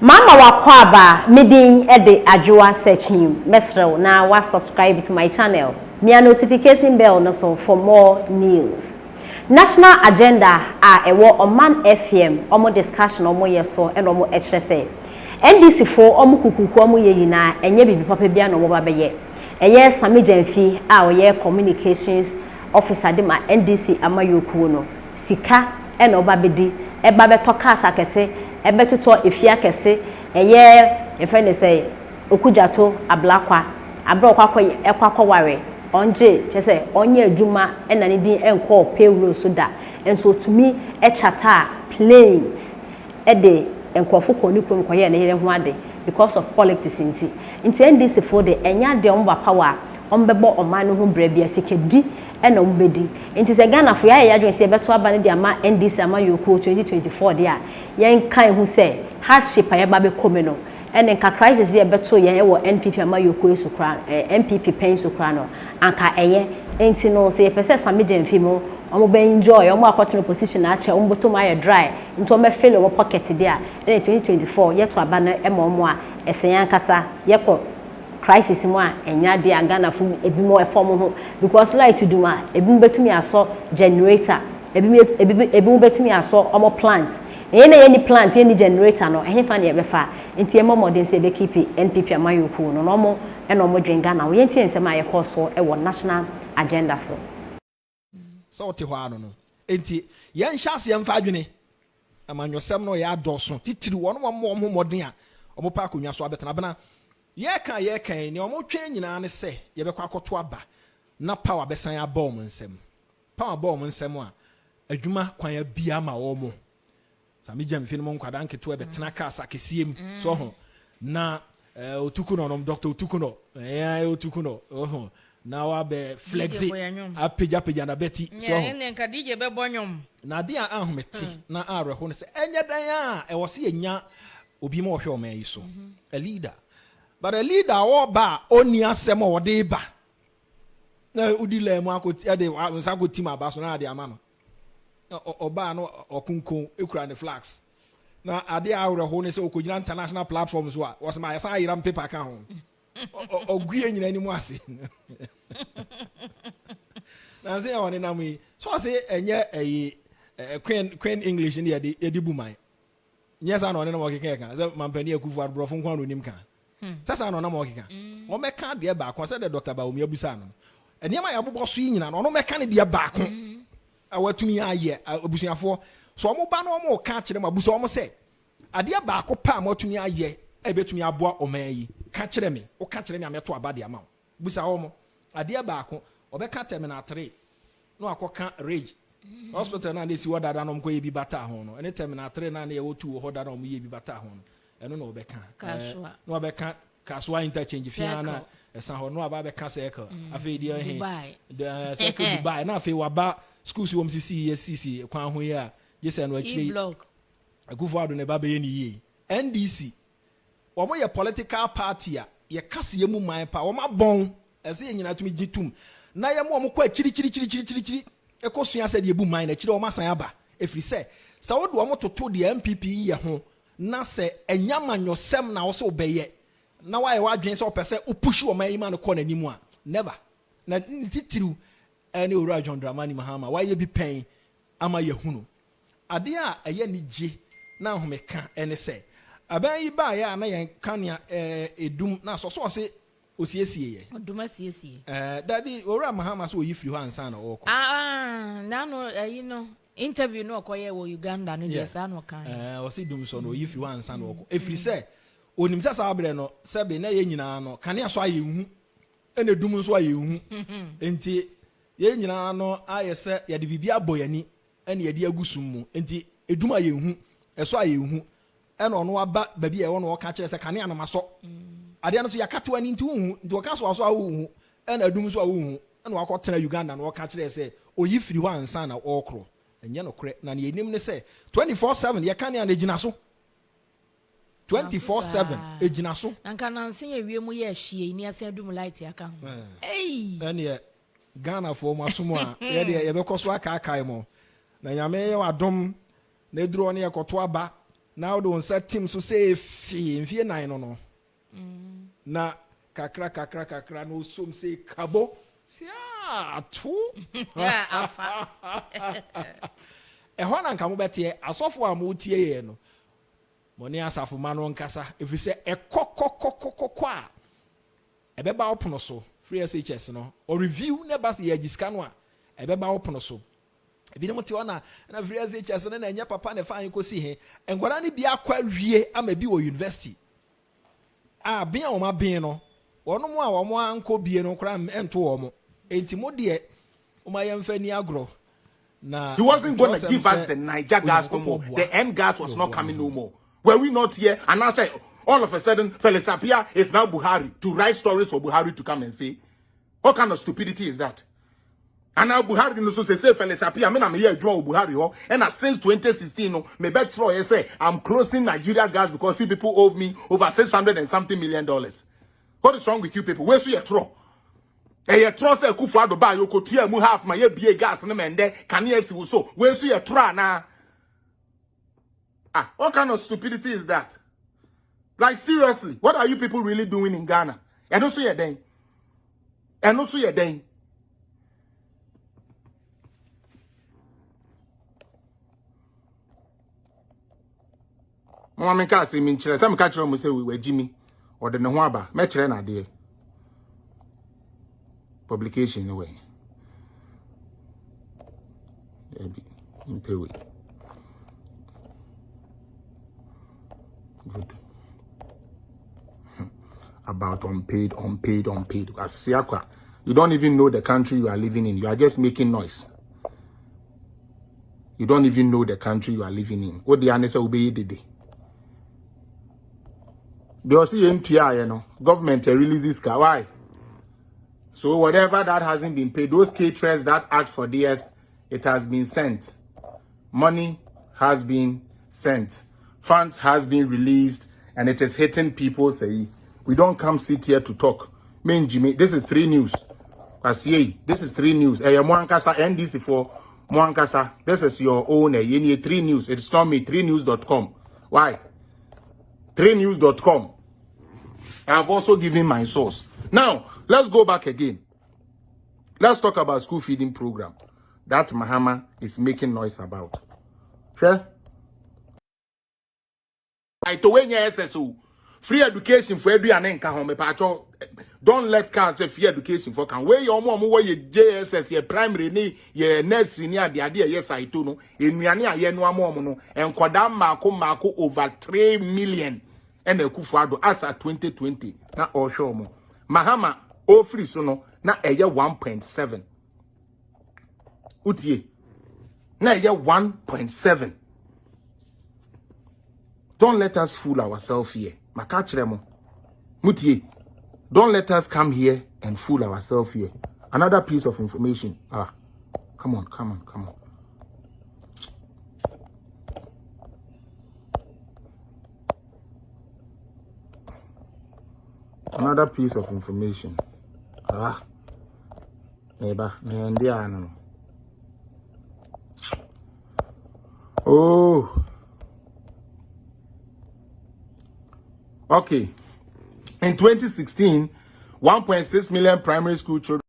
Mama wakwaba midin ede adwoa searching mesrew na wa subscribe to my channel. Me notification bell no so for more news. National agenda ewo Oman FM omo discussion omo yeso and omo ekrese. NDC for omo kukuku omo ye yina enye bibi papa bia no oba beye. Eye Sami Jenfi oye communications officer de ma NDC amayoku no. Sika and oba bedi eba beto kasa kese ebetoto efia kese eye efene say okujato ablakwa abrokwa ekwakwa ware onje chese onye adwuma ena ne din enko payroll so da enso tumi chata planes ede enkofo koni krom koye na yere ho ade because of politics nti NDC for the enya de omba power ombebo oman no ho bra bia sekedi ena ombedi nti se Ghana fo ya adwen se beto aba ne de ama NDC ama yoko 2024 de a yen kan hu se hardship ayeba be komeno ene nka crisis ye beto yen e wo NPP ama yoko esukra MPP pen sukra no anka eye enti no se pese Sami Jenfi mo omo be enjoy omo akwotino position na ache omboto ma ye dry nto me feel wo pocket de a ene 2024 ye to aba na e mo omo a eseyan kasa ye ko crisis mo a enya de Ghana fu ebi mo e form ho because like to do ma ebi betumi aso generator ebi mo betumi aso omo plant any plant any generator no ehe fa na ye befa enti e modern se be keep NPP amayoku no no mo e no mo dwen Ghana wo yenti ensem aye course so e wo national agenda so te ho ano no enti ye nhase ye mfa adwene amanyosem no ya adoso titiri wono mo modern a omo pa akonwa so abetana bana ye kan ni omo twen nyina ne se ye bekwa akoto aba na power besan ya ball mo nsem power ball mo nsem a adwuma kwan ya bia ma wo mo Sami Jenfi mo nkwada nketo ebetena kasa kesiem so ho na otukuno no Dr. Otukuno otukuno na wa be flexi apeja na beti so ho ene nka DJ be bonyom na dia ahometi na areho ne se enye dan a e wo se enya obi ma ohwe o man yi so a leader but a leader wo ba oni asem o de ba na udile mu akoti ade nsa ko team abaso na ade ama no oba no okunkon ekura ne flags na ade awreho ne se okogina international platforms wa was ma yasa yiram paper kan ho oguye nyina ni mu ase na se awone na mu so ase enye queen English ni yedi buman nyesa no ne mo keke kan se mampani akufu arbrofo nkwan no nim kan sasa no na mo keke o meka de ba kon se de Dr. Baomi abusa no eniema ya bobọ so nyina no meka ne de ba kon awatumi aye abusuafo so omo ba no omo ka kire mabuso omo se ade ba akopa matumi aye ebetumi aboa oman yi ka kire me o ka kire me ameto abade ama busa omo ade ba ako obeka terminal 3 no akoka rage hospital na nesi wadada no mko ye bi bata ho no ene terminal 3 na ye wotu ho dada no mo ye bi bata ho no eno no obeka no obeka kaswa interchange fia na esa ho no aba beka circle afi di he the circle Dubai na afi waba schools wo msisi kwan ho ya jese no akire agufo ado ne ba be ni yi NDC omo ye political party a ye kase ye mu man pa omo bon ese ye nyina tumi gitum na ye mo omo kwa chiri ekosua se de ebu man na chiri omo san aba efri se sa wodo omo toto de MPP ye ho na se enyamanyosem na wo se obeye na wa ye wadwen se opese opush omo yi man ko na nimu a never na titiru ene ora John Dramani Mahama wa ye bi pen ama ye hunu ade a eye ni je na homeka ene se aban yi ba ya na yen kania edum na so se osiesie ye oduma siesie dabi ora Mahama so oyifiri ho ansa na woko na no interview no okoye wo Uganda no je sa no kan o si dum so no oyifiri ho ansa na woko efiri se onim se sa abre no sebe na ye nyina no kania so aye hu ene dum so aye hu enti ye nyina no ayese ye de bibia boyani ene ye de agusum mu enti eduma ye hu eso aye hu ene ono aba ba bia ye wono ka kire se kane anama so ade no so yakato ani nti hu nti wo ka so aso awu hu ene adum so awu hu ene wakotena Uganda na wo ka kire se oyifiri ho ansa na okro enye no kre na ye nim ne se 24/7 ye kane an ejina so 24/7 ejina so nanka nansen ye wiemu ye hie ni ase adum light ya kan ene Ghana for masomo a ye de ye bekoso aka mo na nyame ye wadom na eduro ne yekoto aba now don't set team so say fee nine no. Na kakra no some say kabo. Sia two. Ehwa na nka mo bete asofo amotie ye no. Moni asafo ma no nkasa efi se ekokokokokoko a ebeba opono so free SHS no or review ne bas ye agiska no a ebeba opono so ebi ne mote ona na free SHS no na enya papa ne fan kosi he engwara ne bia kwa wie ama bi wo university a bia o ma bin no wono mo a wo mo anko bie no kra ento wo mo enti mo de o ma yemfa ni agro. Nah, he wasn't going to give us the Niger gas no more. The end gas was not coming no more. Were we not here? And I said, all of a sudden, Felix Apia is now Buhari to write stories for Buhari to come and say, what kind of stupidity is that? And now Buhari also say Felix Apia, I mean, I'm here draw Buhari, and since 2016, me bet Troy say I'm closing Nigeria gas because see people owe me over $600 and something million. What is wrong with you people? Where's your throw? Eye trust e kufu ado ba yo kotua mu half ma ye bie gas ne mende can you see so we so ye try na what kind of stupidity is that? Like seriously, what are you people really doing in Ghana? And also ye den Mama menka say min kire say me ka kire mo say we Jimmy or the ne ho aba me kire na de publication away. In pay way. Good. About unpaid. Asiakwa, you don't even know the country you are living in. You are just making noise. You don't even know the country you are living in. What the answer will be today? They also MPI, you know, government releases car. Why? So whatever that hasn't been paid, those caterers that asked for DS, it has been sent. Money has been sent. Funds has been released, and it is hitting people. Say, we don't come sit here to talk. Me Jimmy, this is 3 news. This is 3 news. Mwankasa NDC for Mwankasa. This is your own. You need 3 news. It's not me. 3news.com. Why? 3news.com. I have also given my source. Now, let's go back again. Let's talk about school feeding program that Mahama is making noise about. Sure? SSO. Free education for every and don't let cars say free education for can where your mom where your JSS, your primary ni your nursery near the idea yes I do no in Miania yenwa mom no and kwadam mako over 3 million and a kufado as at 2020 na all show mo. Mahama o free so no na eye 1.7 utie na eye 1.7. Don't let us fool ourselves here. Makachiremo mutie, don't let us come here and fool ourselves here. Another piece of information. Come on. Another piece of information. Neighbor, no. Oh. Okay. In 2016, 1.6 million primary school children